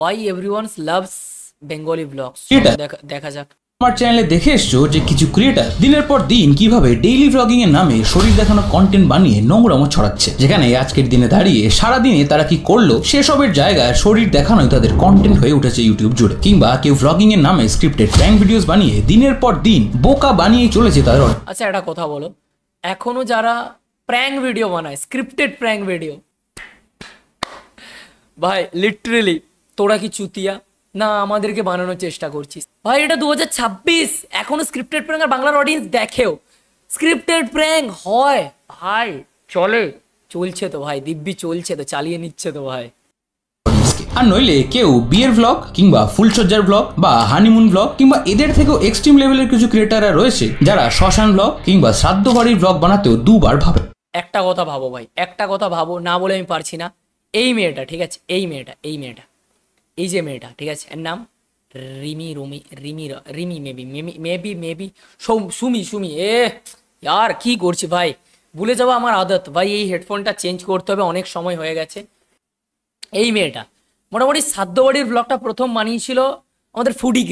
Why everyone loves Bengali vlogs? দেখা যাক। আমার চ্যানেলে দেখে এসছো যে কিছু ক্রিয়েটার দিনের পর দিন কিভাবে ডেইলি ব্লগিং এর নামে শরীর দেখানোর কন্টেন্ট বানিয়ে নোংরামো ছড়াচ্ছে, যেখানে আজকের দিনে দাঁড়িয়ে সারা দিনে তারা কি করলো সেসবের জায়গায় শরীর দেখানোই তাদের কন্টেন্ট হয়ে উঠেছে ইউটিউব জুড়ে। কিংবা কেউ ব্লগিং এর নামে স্ক্রিপ্টেড প্র্যাঙ্ক ভিডিওস বানিয়ে দিনের পর দিন বোকা বানিয়ে চলেছে তাদের। আচ্ছা একটা কথা বলো, এখনো যারা প্র্যাঙ্ক ভিডিও বানায়, স্ক্রিপ্টেড প্র্যাঙ্ক ভিডিও, ভাই লিটারেলি তোরা কি চুতিয়া না আমাদেরকে বানানোর চেষ্টা করছিস? ভাই এটা 2026, এখনো স্ক্রিপ্টেড প্র্যাঙ্ক আর বাংলার অডিয়েন্স দেখেও। স্ক্রিপ্টেড প্র্যাঙ্ক হয় ভাই, চলছে তো ভাই, দিব্যি চলছে তো, চালিয়ে নিচ্ছে তো ভাই। আর নইলে কেউ বিয়ের ব্লগ কিংবা ফুলসজ্জার ব্লগ বা হানিমুন ব্লগ কিংবা এদের থেকেও এক্সট্রিম লেভেলের কিছু ক্রিয়েটাররা রয়েছে যারা শ্মশান ব্লগ কিংবা শ্রাদ্ধ বাড়ির ব্লগ বানাতেও দুবার ভাবে। একটা কথা ভাবো ভাই, একটা কথা ভাবো, না বলে আমি পারছি না। এই মেয়েটা ঠিক আছে, এই যে মেয়েটা ঠিক আছে, এর নাম রিমি মেবি সুমি ইয়ার কি করছি ভাই, ভুলে যাবো আমার আদত ভাই। এই হেডফোনটা চেঞ্জ করতে হবে, অনেক সময় হয়ে গেছে। এই মেয়েটা মোটামুটি শ্রাদ্ধ বাড়ির ব্লগটা প্রথম বানিয়েছিল আমাদের ফুডি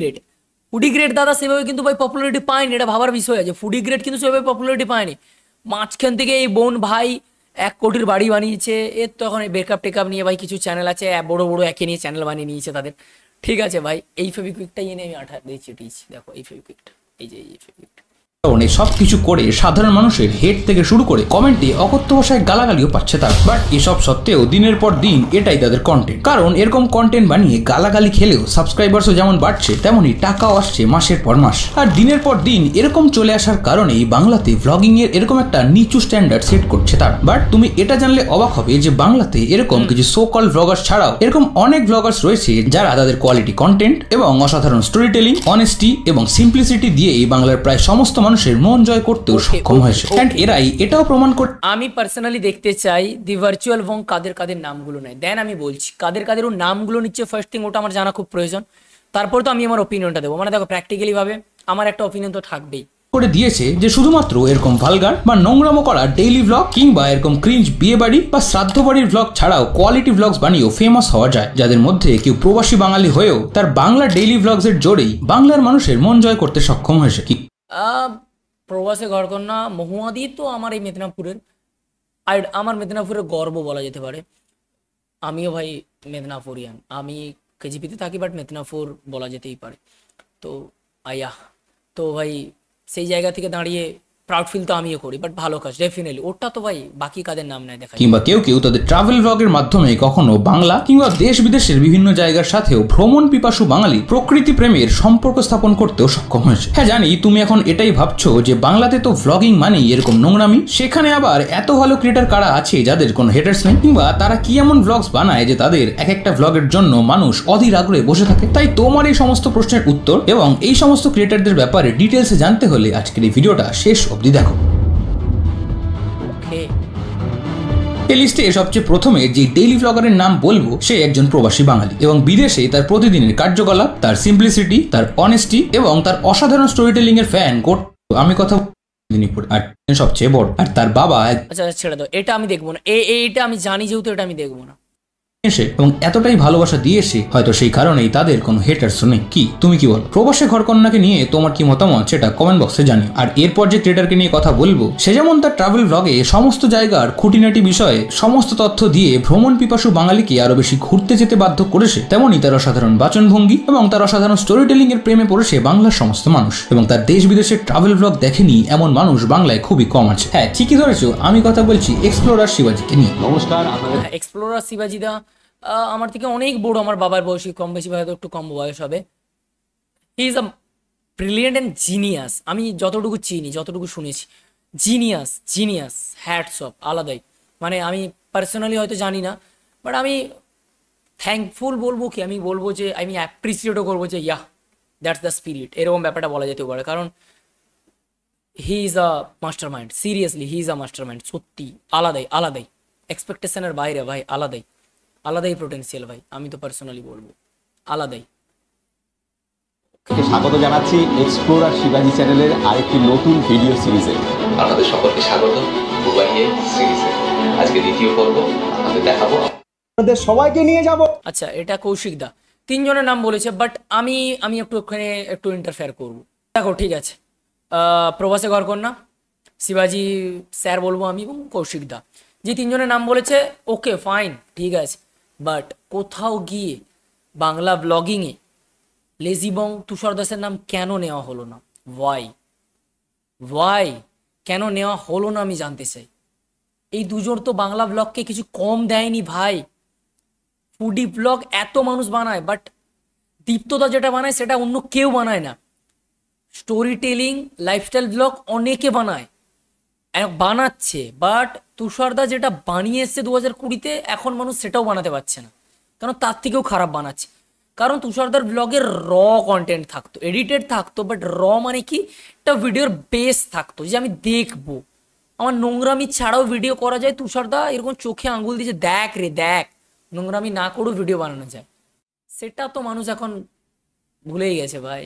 গ্রেড দাদা, সেভাবে কিন্তু ভাই পপুলারিটি পায়নি, এটা ভাবার বিষয় আছে। ফুডি গ্রেড কিন্তু সেভাবে পপুলারিটি পায়নি। মাঝখান থেকে এই বোন ভাই 1 কোটির বাড়ি বানিয়েছে। এর তো এখন ব্রেকআপ টেকআপ নিয়ে ভাই কিছু চ্যানেল আছে, বড় একে নিয়ে চ্যানেল বানিয়ে নিয়েছে তাদের। ঠিক আছে ভাই, এই ফেভিকুইকটাই এনে আমি দিয়েছি, দেখো এই ফেভিকুইকটা, এই যে এই ফেভিকুইকটা। সবকিছু করে সাধারণ মানুষের হেড থেকে শুরু করে কমেন্টে অকথ্য ভাষায় গালাগালিও পাচ্ছে তারা। বাট এসব সত্ত্বেও দিনের পর দিন এটাই তাদের কন্টেন্ট, কারণ এরকম কন্টেন্ট বানিয়ে গালাগালি খেলেও সাবস্ক্রাইবার্সও যেমন বাড়ছে তেমনই টাকাও আসছে মাসের পর মাস। আর দিনের পর দিন এরকম চলে আসার কারণেই বাংলাতে ব্লগিং এর এরকম একটা নিচু স্ট্যান্ডার্ড সেট করছে তারা। বাট তুমি এটা জানলে অবাক হবে যে বাংলাতে এরকম কিছু সো কল ব্লগার্স ছাড়াও এরকম অনেক ব্লগার্স রয়েছে যারা তাদের কোয়ালিটি কন্টেন্ট এবং অসাধারণ স্টোরি টেলিং, অনেস্টি এবং সিম্পলিসিটি দিয়ে এই বাংলার প্রায় সমস্ত মানুষের মন জয় করতেও সক্ষম হয়েছে। এন্ড এরাই এটাও প্রমাণ করে। আমি পার্সোনালি দেখতে চাই দি ভার্চুয়াল ভং কাদের নামগুলো নেয়, দেন আমি বলছি কাদের নামগুলো নিচ্ছে। ফার্স্ট থিং ওটা আমার জানা খুব প্রয়োজন, তারপর তো আমি আমার ওপিনিয়নটা দেবো। মানে দেখো প্র্যাকটিক্যালি ভাবে আমার একটা ওপিনিয়ন তো থাকবেই। করে দিয়েছে যে শুধুমাত্র এরকম ভালগার বা নোংরামো করা ডেইলি ব্লগ কিংবা এরকম ক্রিঞ্জ বিয়ে বাড়ি বা শ্রাদ্ধ বাড়ির ব্লগ ছাড়াও কোয়ালিটি ব্লগস বানিয়েও ফেমাস হওয়া যায়, যাদের মধ্যে কেউ প্রবাসী বাঙালি হয়েও তার বাংলা ডেইলি ব্লগস এর জোরেই বাংলার মানুষের মন জয় করতে সক্ষম হয়েছে। কি প্রবাসে ঘরকন্যা মহুয়াদি তো আমার এই মেদিনীপুরের, আর আমার মেদিনীপুরের গর্ব বলা যেতে পারে। আমিও ভাই মেদিনীপুরিয়ান, আমি কেজিপিতে থাকি, বাট মেদিনীপুর বলা যেতেই পারে। তো তো ভাই সেই জায়গা থেকে দাঁড়িয়ে প্রাউড ফিল তো আমিও করি, বাট ভালো কাজ ডেফিনেটলি। ওটা তো ভাই বাকি কাদের নাম নেয় দেখা। কিংবা কেউ তাদের ট্রাভেল ব্লগের মাধ্যমে কখনো বাংলা কিংবা দেশ বিদেশের বিভিন্ন জায়গার সাথেও ভ্রমণ পিপাসু বাঙালি প্রকৃতি প্রেমের সম্পর্ক স্থাপন করতেও সক্ষম হয়েছে। হ্যাঁ জানি তুমি এখন এটাই ভাবছো যে বাংলাতে তো ভ্লগিং মানেই এরকম নোংরামি, সেখানে আবার এত ভালো ক্রিয়েটার কারা আছে যাদের কোনো হেটার্স নেই, কিংবা তারা কি এমন ব্লগস বানায় যে তাদের এক একটা ব্লগের জন্য মানুষ অধীর আগ্রহে বসে থাকে। তাই তোমার এই সমস্ত প্রশ্নের উত্তর এবং এই সমস্ত ক্রিয়েটারদের ব্যাপারে ডিটেলসে জানতে হলে আজকের এই ভিডিওটা শেষ অবধি দেখো। এই লিস্টে সবচেয়ে প্রথমে যে ডেইলি ব্লগারের নাম বলবো সে একজন প্রবাসী বাঙালি এবং বিদেশে তার প্রতিদিনের কার্যকলাপ, তার সিম্পলিসিটি, তার অনেস্টি এবং তার অসাধারণ স্টোরি টেলিং এর ফ্যান কোট। আমি কথা মেদিনীপুর আর সবচেয়ে বড়, আর তার বাবা। আচ্ছা ছেড়ে দাও, এটা আমি দেখবো না, এইটা আমি জানি যেহেতু এটা আমি দেখবো না। এসে এবং এতটাই ভালোবাসা দিয়েছে হয়তো সেই কারণেই তাদের কোনো হেটার্স নেই। কি তুমি কি বলো? প্রবাসী ঘরকন্যাকে নিয়ে তোমার কি মতামত সেটা কমেন্ট বক্সে জানিও। আর এরপর যে ক্রিয়েটারকে নিয়ে কথা বলবো সে যেমন তার ট্রাভেল ব্লগে সমস্ত জায়গার খুঁটিনাটি বিষয়ে সমস্ত তথ্য দিয়ে ভ্রমণ পিপাসু বাঙালিকে আরো বেশি ঘুরতে যেতে বাধ্য করেছে, তেমনই তার অসাধারণ বাচনভঙ্গি এবং তার অসাধারণ স্টোরি টেলিং এর প্রেমে পড়েছে বাংলার সমস্ত মানুষ। এবং তার দেশ বিদেশের ট্রাভেল ব্লগ দেখেনি এমন মানুষ বাংলায় খুবই কম আছে। হ্যাঁ ঠিকই ধরেছো, আমি কথা বলছি এক্সপ্লোরার শিবাজিকে নিয়ে। নমস্কার। এক্সপ্লোরার শিবাজিদা আমার থেকে অনেক বড়, আমার বাবার বয়সী, কম বেশি হয়তো একটু কম বয়স হবে। He is a brilliant and genius. আমি যতটুকু চিনি, যতটুকু শুনেছি, জিনিয়াস হ্যাটস অফ, আলাদাই। মানে আমি পার্সোনালি হয়তো জানি না, বাট আমি থ্যাঙ্কফুল বলবো কি, আমি বলবো যে আমি অ্যাপ্রিসিয়েটও করবো যে দ্যাটস দ্য স্পিরিট, এরকম ব্যাপারটা বলা যেতে পারে। কারণ he is a master mind, seriously he is a master mind, সত্যি আলাদাই এক্সপেকটেশনের বাইরে ভাই, আলাদাই পোটেনশিয়াল ভাই, আমি তো পার্সোনালি বলবো আলাদাই। স্বাগত জানাচ্ছি এক্সপ্লোরার শিবাজি চ্যানেলের আরেকটি নতুন ভিডিও সিরিজে। আপনাদের সকলকে স্বাগত দুবাইয়ে সিরিজে। আজকে দ্বিতীয় পর্ব আপনাদের দেখাবো, আপনাদের সবাইকে নিয়ে যাব। আচ্ছা এটা কৌশিক দা, তিনজনের নাম বলেছে, বাট আমি আমি একটু ওখানে একটু ইন্টারফেয়ার করব। দেখো ঠিক আছে, প্রবাসে ঘরকন্যা, শিবাজি স্যার বলবো আমি, এবং কৌশিক দা, যে তিনজনের নাম বলেছে ওকে ফাইন ঠিক আছে, বাট কোথাও গিয়ে বাংলা ব্লগিংয়ে লেজিবং তুষার দাসের নাম কেন নেওয়া হলো না? ওয়াই কেন নেওয়া হলো না আমি জানতে চাই। এই দুজন তো বাংলা ব্লগকে কিছু কম দেয়নি ভাই। ফুডি ব্লগ এত মানুষ বানায়, বাট দীপ্তদা যেটা বানায় সেটা অন্য কেউ বানায় না। স্টোরি টেলিং লাইফস্টাইল ব্লগ অনেকে বানায়, বানাচ্ছে, বাট তুষারদা যেটা বানিয়ে এসছে 2020-তে, এখন মানুষ সেটাও বানাতে পারছে না, কারণ তার থেকেও খারাপ বানাচ্ছে। কারণ তুষারদার ব্লগের র কন্টেন্ট থাকতো, এডিটেড থাকতো, বাট র মানে কি একটা ভিডিওর বেস থাকতো যে আমি দেখবো। আমার নোংরামি ছাড়াও ভিডিও করা যায়, তুষারদা এরকম চোখে আঙ্গুল দিয়ে দেখ রে দেখ, নোংরামি না করেও ভিডিও বানানো যায়। সেটা তো মানুষ এখন ভুলেই গেছে ভাই।